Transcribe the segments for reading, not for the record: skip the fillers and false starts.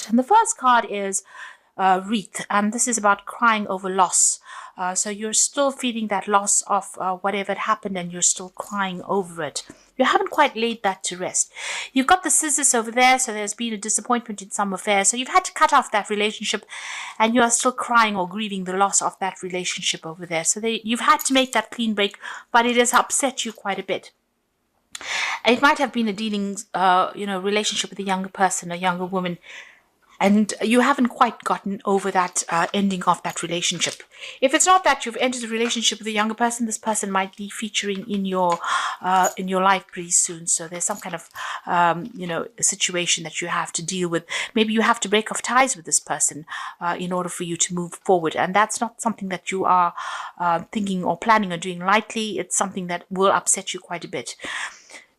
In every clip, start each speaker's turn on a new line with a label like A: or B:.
A: And the first card is wreath, and this is about crying over loss. So you're still feeling that loss of whatever had happened, and you're still crying over it. You haven't quite laid that to rest. You've got the scissors over there, so there's been a disappointment in some affair. So you've had to cut off that relationship, and you are still crying or grieving the loss of that relationship over there. So you've had to make that clean break, but it has upset you quite a bit. It might have been a dealings, relationship with a younger person, a younger woman, and you haven't quite gotten over that ending of that relationship. If it's not that you've entered a relationship with a younger person, this person might be featuring in your life pretty soon. So there's some kind of situation that you have to deal with. Maybe you have to break off ties with this person in order for you to move forward, and that's not something that you are thinking or planning on doing lightly. It's something that will upset you quite a bit.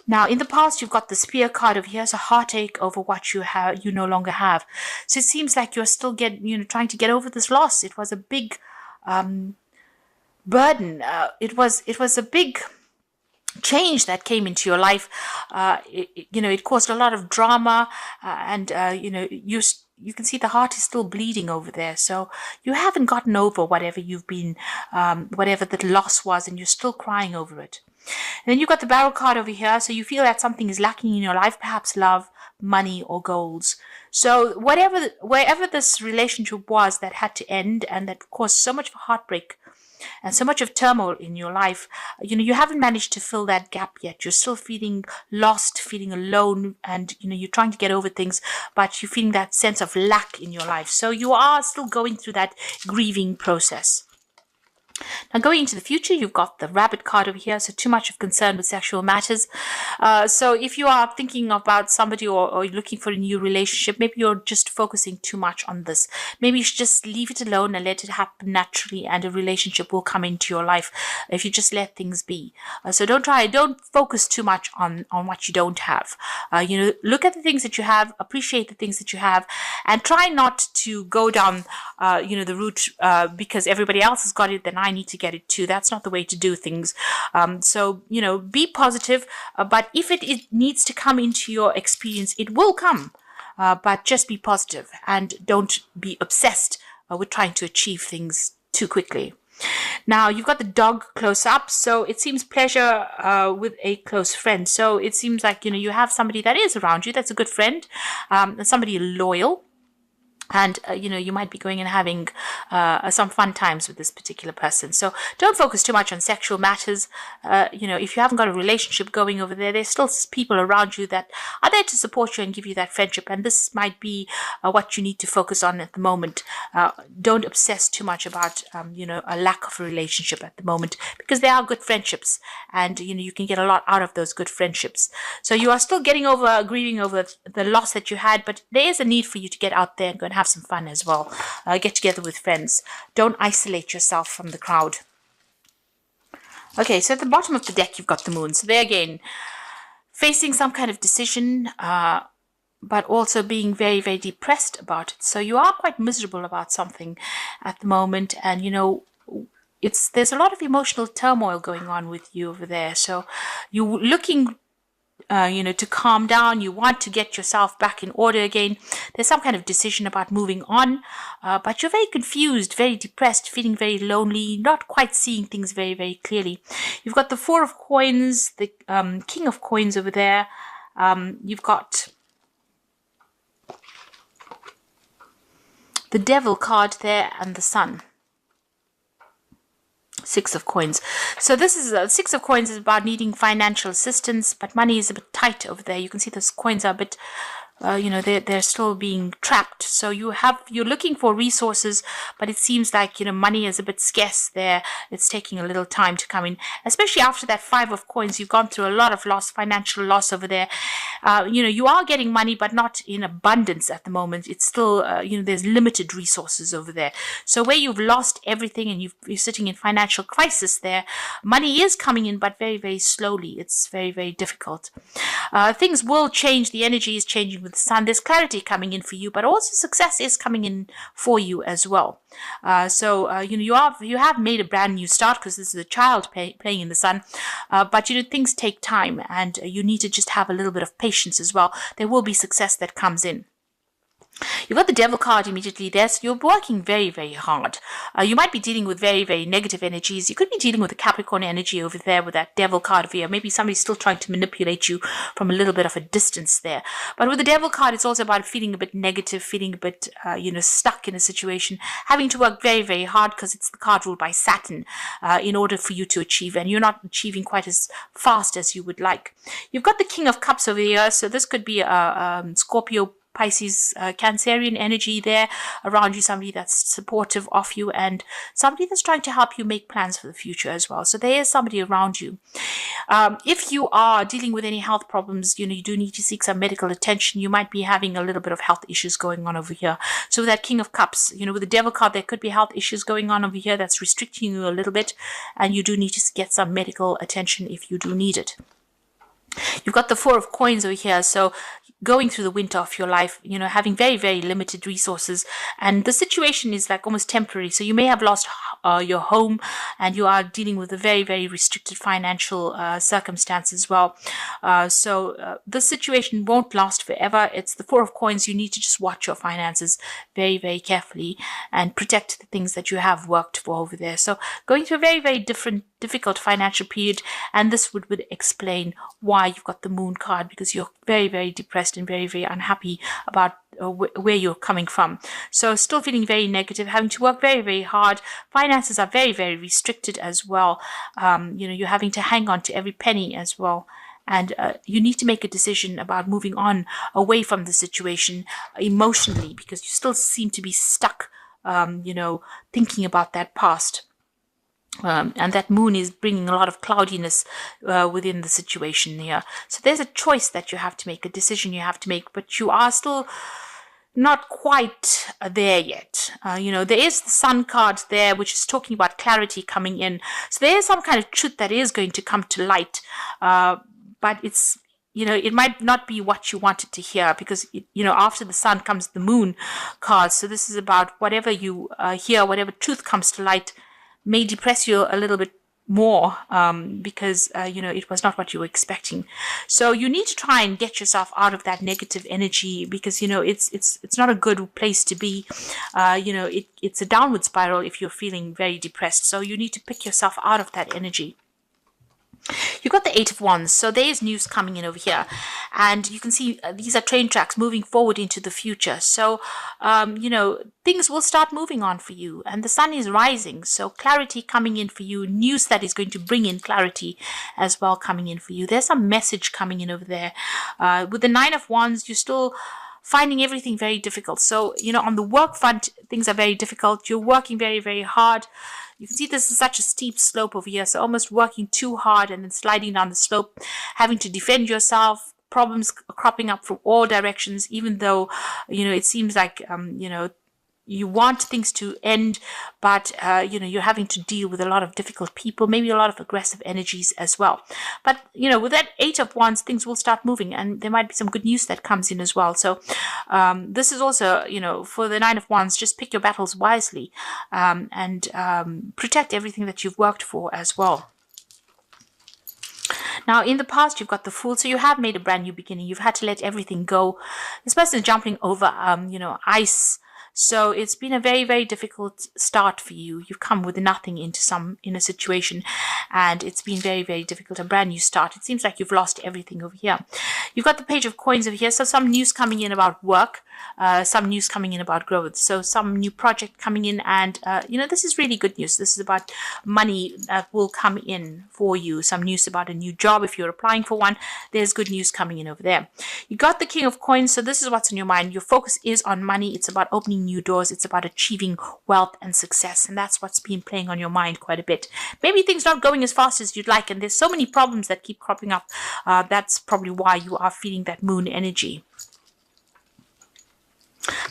A: Now, in the past, you've got the Spear card over here, so heartache over what you no longer have. So it seems like you're still trying to get over this loss. It was a big burden. It was a big change that came into your life. It caused a lot of drama, and you can see the heart is still bleeding over there. So you haven't gotten over whatever you've been, whatever the loss was, and you're still crying over it. And then you've got the Barrel card over here. So you feel that something is lacking in your life, perhaps love, money, or goals. So wherever this relationship was that had to end and that caused so much heartbreak and so much of turmoil in your life, you haven't managed to fill that gap yet. You're still feeling lost, feeling alone, and you're trying to get over things, but you're feeling that sense of lack in your life. So you are still going through that grieving process. Now, going into the future, you've got the Rabbit card over here, so too much of concern with sexual matters. So if you are thinking about somebody or looking for a new relationship, maybe you're just focusing too much on this. Maybe you should just leave it alone and let it happen naturally, and a relationship will come into your life if you just let things be. So don't focus too much on what you don't have. Look at the things that you have, appreciate the things that you have, and try not to go down, the route because everybody else has got it, then I need to get it too. That's not the way to do things. So be positive, but if it needs to come into your experience, it will come. But just be positive and don't be obsessed with trying to achieve things too quickly. Now, you've got the Dog close up, so it seems pleasure with a close friend. So it seems like you have somebody that is around you, that's a good friend, somebody loyal. And, you might be going and having some fun times with this particular person. So don't focus too much on sexual matters. If you haven't got a relationship going over there, there's still people around you that are there to support you and give you that friendship. And this might be what you need to focus on at the moment. Don't obsess too much about, a lack of a relationship at the moment, because there are good friendships, and, you can get a lot out of those good friendships. So you are still grieving over the loss that you had, but there is a need for you to get out there and go and have some fun as well. Get together with friends. Don't isolate yourself from the crowd. Okay, so at the bottom of the deck, you've got the Moon. So there again, facing some kind of decision, but also being very, very depressed about it. So you are quite miserable about something at the moment, and there's a lot of emotional turmoil going on with you over there. So you're looking to calm down. You want to get yourself back in order again. There's some kind of decision about moving on, but you're very confused, very depressed, feeling very lonely, not quite seeing things very, very clearly. You've got the Four of Coins, the King of Coins over there. You've got the Devil card there and the Sun. Six of Coins. So this is Six of Coins is about needing financial assistance, but money is a bit tight over there. You can see those coins are a bit they're still being trapped. So you're looking for resources, but it seems like money is a bit scarce there. It's taking a little time to come in, especially after that Five of Coins. You've gone through a lot of financial loss over there. You are getting money, but not in abundance at the moment. It's still there's limited resources over there. So where you've lost everything and you're sitting in financial crisis there, money is coming in, but very, very slowly. It's very, very difficult. Things will change. The energy is changing with the Sun. There's clarity coming in for you, but also success is coming in for you as well. You have made a brand new start, because this is a child playing in the Sun, but things take time, and you need to just have a little bit of patience as well. There will be success that comes in. You've got the devil card immediately there, so you're working very, very hard. You might be dealing with very, very negative energies. You could be dealing with the Capricorn energy over there with that devil card over here. Maybe somebody's still trying to manipulate you from a little bit of a distance there. But with the devil card, it's also about feeling a bit negative, feeling a bit, stuck in a situation, having to work very, very hard because it's the card ruled by Saturn in order for you to achieve, and you're not achieving quite as fast as you would like. You've got the King of Cups over here, so this could be a Scorpio, Pisces, Cancerian energy there around you, somebody that's supportive of you and somebody that's trying to help you make plans for the future as well. So there is somebody around you. If you are dealing with any health problems, you do need to seek some medical attention. You might be having a little bit of health issues going on over here. So with that King of Cups, with the Devil card, there could be health issues going on over here that's restricting you a little bit, and you do need to get some medical attention if you do need it. You've got the Four of Coins over here, so going through the winter of your life, having very, very limited resources, and the situation is like almost temporary. So you may have lost your home, and you are dealing with a very, very restricted financial circumstance as well. So this situation won't last forever. It's the Four of Coins. You need to just watch your finances very, very carefully and protect the things that you have worked for over there. So going through a very, very difficult financial period, and this would explain why you've got the Moon card, because you're very, very depressed and very, very unhappy about where you're coming from. So still feeling very negative, having to work very, very hard. Finances are very, very restricted as well. You're having to hang on to every penny as well. And you need to make a decision about moving on away from the situation emotionally, because you still seem to be stuck, thinking about that past. And that moon is bringing a lot of cloudiness within the situation here. So there's a choice that you have to make, a decision you have to make, but you are still not quite there yet. There is the Sun card there, which is talking about clarity coming in. So there is some kind of truth that is going to come to light, but it's, it might not be what you wanted to hear, because, after the Sun comes the Moon card. So this is about whatever you hear, whatever truth comes to light may depress you a little bit more because, it was not what you were expecting. So you need to try and get yourself out of that negative energy, because, it's not a good place to be. It's a downward spiral if you're feeling very depressed. So you need to pick yourself out of that energy. You've got the Eight of Wands, so there is news coming in over here, and you can see these are train tracks moving forward into the future. So, things will start moving on for you, and the sun is rising, so clarity coming in for you, news that is going to bring in clarity as well coming in for you. There's some message coming in over there. With the Nine of Wands, you're still finding everything very difficult. So, on the work front, things are very difficult. You're working very, very hard. You can see this is such a steep slope over here, so almost working too hard and then sliding down the slope, having to defend yourself, problems cropping up from all directions, even though, it seems like, you want things to end, but, you're having to deal with a lot of difficult people, maybe a lot of aggressive energies as well. But, with that Eight of Wands, things will start moving, and there might be some good news that comes in as well. So this is also, for the Nine of Wands, just pick your battles wisely and protect everything that you've worked for as well. Now, in the past, you've got the Fool, so you have made a brand new beginning. You've had to let everything go. This person is jumping over, ice. So it's been a very, very difficult start for you. You've come with nothing in a situation, and it's been very, very difficult. A brand new start. It seems like you've lost everything over here. You've got the Page of Coins over here. So some news coming in about work, some news coming in about growth. So some new project coming in, and this is really good news. This is about money that will come in for you. Some news about a new job if you're applying for one. There's good news coming in over there. You got the King of Coins. So this is what's in your mind. Your focus is on money. It's about opening new doors. It's about achieving wealth and success, and that's what's been playing on your mind quite a bit. Maybe things not going as fast as you'd like, and there's so many problems that keep cropping up. That's probably why you are feeling that moon energy.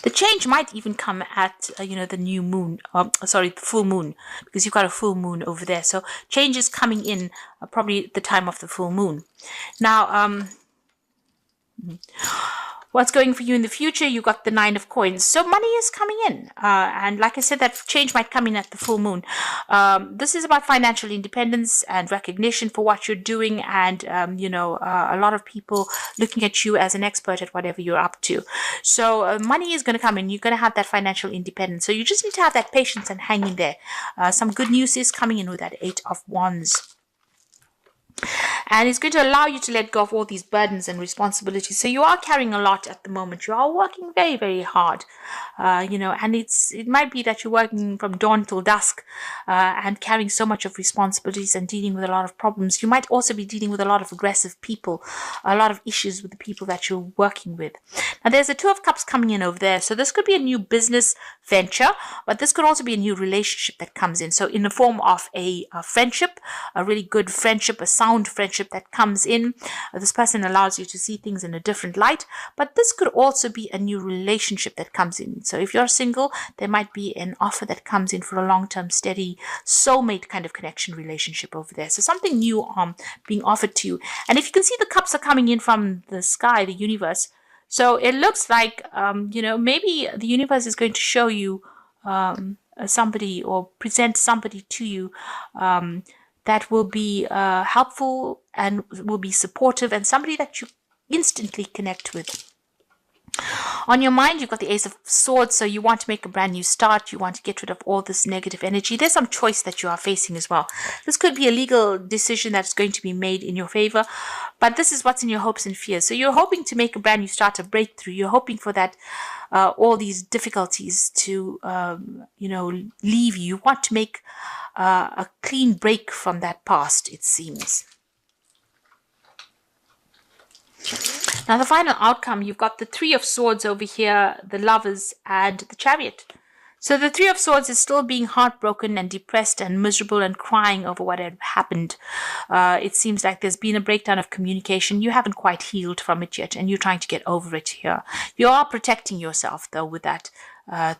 A: The change might even come at the new moon, the full moon, because you've got a full moon over there. So change is coming in probably at the time of the full moon. Now, What's going for you in the future? You got the 9 of coins. So money is coming in. And like I said, that change might come in at the full moon. This is about financial independence and recognition for what you're doing. And, a lot of people looking at you as an expert at whatever you're up to. So money is going to come in. You're going to have that financial independence. So you just need to have that patience and hang in there. Some good news is coming in with that 8 of Wands. And it's going to allow you to let go of all these burdens and responsibilities. So you are carrying a lot at the moment. You are working very, very hard, and it might be that you're working from dawn till dusk and carrying so much of responsibilities and dealing with a lot of problems. You might also be dealing with a lot of aggressive people, a lot of issues with the people that you're working with. Now, there's a 2 of Cups coming in over there. So this could be a new business venture, but this could also be a new relationship that comes in. So in the form of a friendship, a really good friendship, a sound friendship that comes in. This person allows you to see things in a different light, but this could also be a new relationship that comes in. So if you're single, there might be an offer that comes in for a long-term, steady, soulmate kind of connection relationship over there. So something new being offered to you. And if you can see, the cups are coming in from the sky, the universe. So it looks like, maybe the universe is going to show you somebody or present somebody to you that will be helpful and will be supportive, and somebody that you instantly connect with. On your mind, you've got the Ace of Swords, so you want to make a brand new start. You want to get rid of all this negative energy. There's some choice that you are facing as well. This could be a legal decision that's going to be made in your favor, but this is what's in your hopes and fears. So you're hoping to make a brand new start, a breakthrough. You're hoping for that, all these difficulties to, leave you. You want to make a clean break from that past, it seems. Now, the final outcome, you've got the 3 of Swords over here, the Lovers, and the Chariot. So the 3 of Swords is still being heartbroken and depressed and miserable and crying over what had happened. It seems like there's been a breakdown of communication. You haven't quite healed from it yet, and you're trying to get over it here. You are protecting yourself, though, with that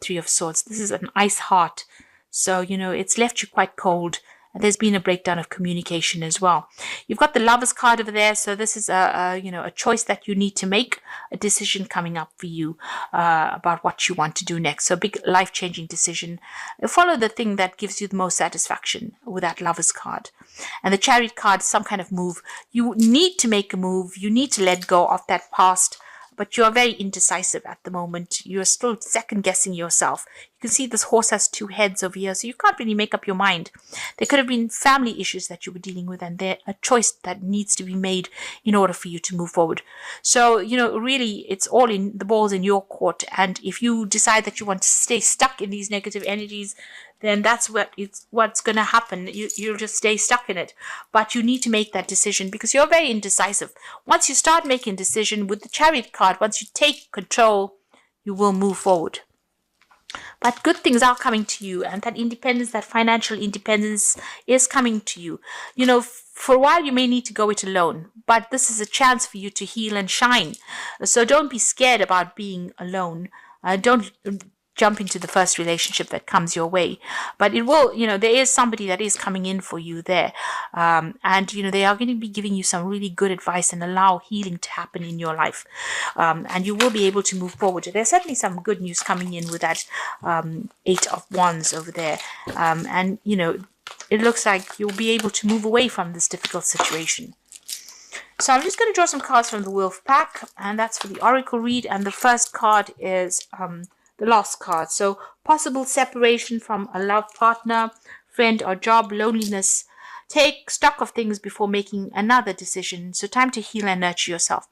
A: 3 of Swords. This is an ice heart. So, it's left you quite cold. And there's been a breakdown of communication as well. You've got the Lovers card over there. So this is a choice that you need to make, a decision coming up for you about what you want to do next. So a big life-changing decision. Follow the thing that gives you the most satisfaction with that Lovers card. And the Chariot card, some kind of move. You need to make a move. You need to let go of that past. But you are very indecisive at the moment. You're still second-guessing yourself. You can see this horse has 2 heads over here, so you can't really make up your mind. There could have been family issues that you were dealing with, and there's a choice that needs to be made in order for you to move forward. So, really, it's all in the ball's in your court. And if you decide that you want to stay stuck in these negative energies, then that's what's going to happen. You'll just stay stuck in it. But you need to make that decision because you're very indecisive. Once you start making a decision with the Chariot card, once you take control, you will move forward. But good things are coming to you, and that independence, that financial independence is coming to you. For a while you may need to go it alone, but this is a chance for you to heal and shine. So don't be scared about being alone. Don't jump into the first relationship that comes your way, but it will, there is somebody that is coming in for you there. And, they are going to be giving you some really good advice and allow healing to happen in your life. And you will be able to move forward. There's certainly some good news coming in with that 8 of Wands over there. And, it looks like you'll be able to move away from this difficult situation. So I'm just going to draw some cards from the Wolf Pack, and that's for the Oracle read. And the first card is the Lost card. So possible separation from a love partner, friend or job, loneliness. Take stock of things before making another decision. So time to heal and nurture yourself.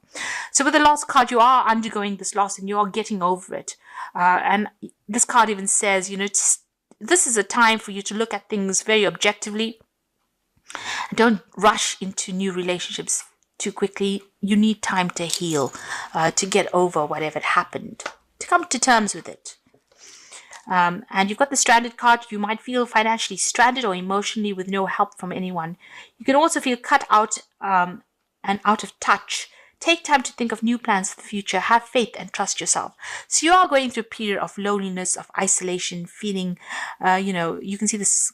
A: So with the Lost card, you are undergoing this loss and you are getting over it. And this card even says, this is a time for you to look at things very objectively. Don't rush into new relationships too quickly. You need time to heal, to get over whatever happened, to come to terms with it. And you've got the Stranded card. You might feel financially stranded or emotionally with no help from anyone. You can also feel cut out and out of touch. Take time to think of new plans for the future. Have faith and trust yourself. So you are going through a period of loneliness, of isolation, feeling, you can see this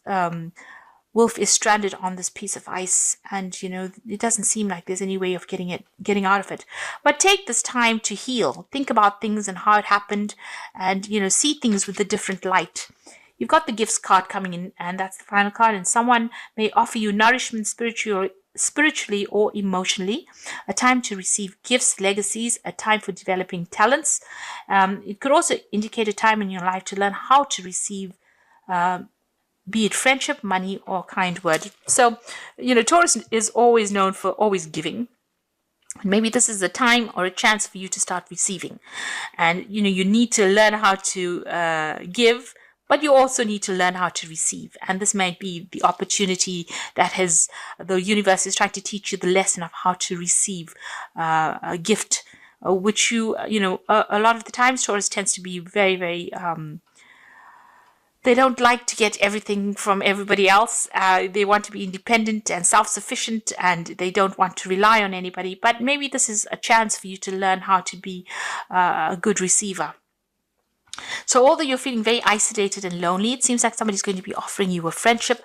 A: wolf is stranded on this piece of ice, and it doesn't seem like there's any way of getting out of it. But take this time to heal. Think about things and how it happened, and see things with a different light. You've got the gifts card coming in, and that's the final card. And someone may offer you nourishment spiritually or emotionally, a time to receive gifts, legacies, a time for developing talents. It could also indicate a time in your life to learn how to receive, be it friendship, money, or kind word. So, Taurus is always known for always giving. Maybe this is a time or a chance for you to start receiving. And, you need to learn how to give, but you also need to learn how to receive. And this might be the opportunity that the universe is trying to teach you the lesson of how to receive a gift, which a lot of the times Taurus tends to be very, very, they don't like to get everything from everybody else. They want to be independent and self-sufficient, and they don't want to rely on anybody. But maybe this is a chance for you to learn how to be a good receiver. So although you're feeling very isolated and lonely, it seems like somebody's going to be offering you a friendship,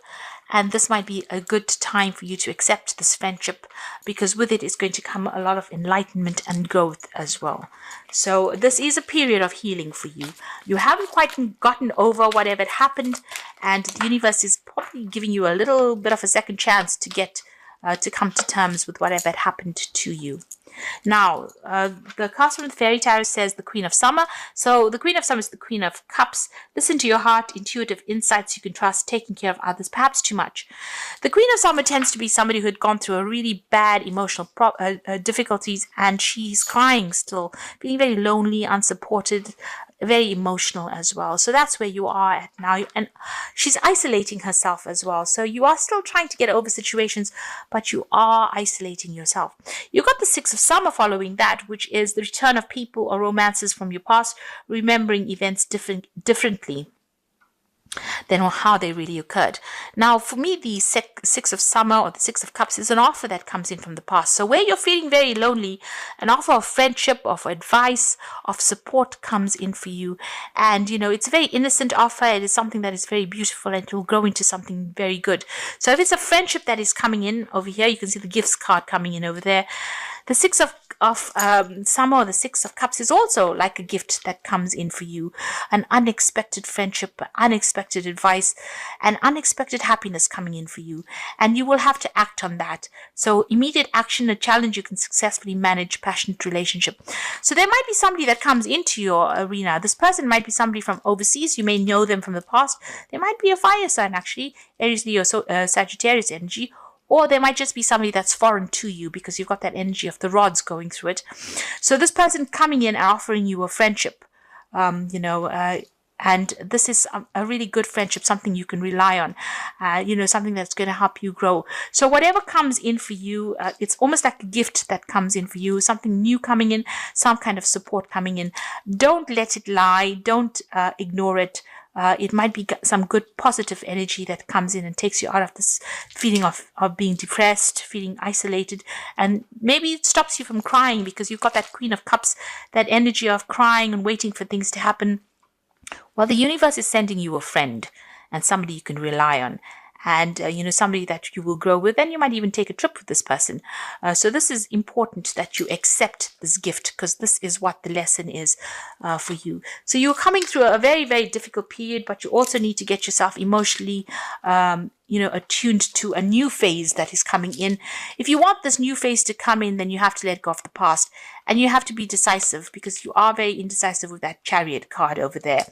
A: and this might be a good time for you to accept this friendship, because with it is going to come a lot of enlightenment and growth as well. So this is a period of healing for you. You haven't quite gotten over whatever happened, and the universe is probably giving you a little bit of a second chance to get to come to terms with whatever had happened to you. Now, the card from the Fairy Tarot says the Queen of Summer. So the Queen of Summer is the Queen of Cups. Listen to your heart, intuitive insights you can trust, taking care of others, perhaps too much. The Queen of Summer tends to be somebody who had gone through a really bad emotional difficulties, and she's crying still, feeling very lonely, unsupported, very emotional as well. So that's where you are at now. And she's isolating herself as well. So you are still trying to get over situations, but you are isolating yourself. You've got the Six of Summer following that, which is the return of people or romances from your past, remembering events differently than how they really occurred. Now, for me, the Six of Summer or the Six of Cups is an offer that comes in from the past. So where you're feeling very lonely, an offer of friendship, of advice, of support comes in for you. And, it's a very innocent offer. It is something that is very beautiful, and it will grow into something very good. So if it's a friendship that is coming in over here, you can see the gifts card coming in over there. The Six of Summer or the Six of Cups is also like a gift that comes in for you. An unexpected friendship, unexpected advice, and unexpected happiness coming in for you. And you will have to act on that. So immediate action, a challenge you can successfully manage, passionate relationship. So there might be somebody that comes into your arena. This person might be somebody from overseas. You may know them from the past. They might be a fire sign, actually, Aries, Leo, Sagittarius energy. Or there might just be somebody that's foreign to you, because you've got that energy of the rods going through it. So this person coming in and offering you a friendship, and this is a really good friendship, something you can rely on, something that's going to help you grow. So whatever comes in for you, it's almost like a gift that comes in for you, something new coming in, some kind of support coming in. Don't let it lie. Don't ignore it. It might be some good positive energy that comes in and takes you out of this feeling of being depressed, feeling isolated, and maybe it stops you from crying, because you've got that Queen of Cups, that energy of crying and waiting for things to happen. Well, the universe is sending you a friend and somebody you can rely on. And, somebody that you will grow with, and you might even take a trip with this person. So this is important that you accept this gift, because this is what the lesson is for you. So you're coming through a very, very difficult period, but you also need to get yourself emotionally attuned to a new phase that is coming in. If you want this new phase to come in, then you have to let go of the past, and you have to be decisive, because you are very indecisive with that Chariot card over there.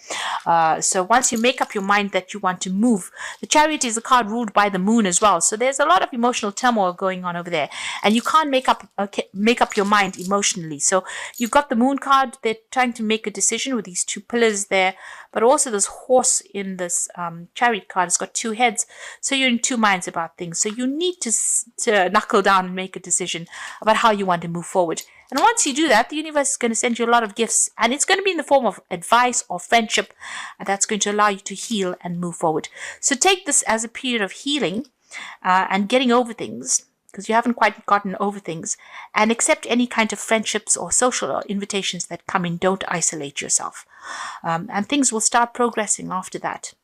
A: So once you make up your mind that you want to move, the Chariot is a card ruled by the moon as well. So there's a lot of emotional turmoil going on over there, and you can't make up your mind emotionally. So you've got the moon card. They're trying to make a decision with these two pillars there, but also this horse in this Chariot card has got two heads. So you're in two minds about things. So you need to knuckle down and make a decision about how you want to move forward. And once you do that, the universe is going to send you a lot of gifts, and it's going to be in the form of advice or friendship, and that's going to allow you to heal and move forward. So take this as a period of healing and getting over things, because you haven't quite gotten over things, and accept any kind of friendships or social invitations that come in. Don't isolate yourself, and things will start progressing after that.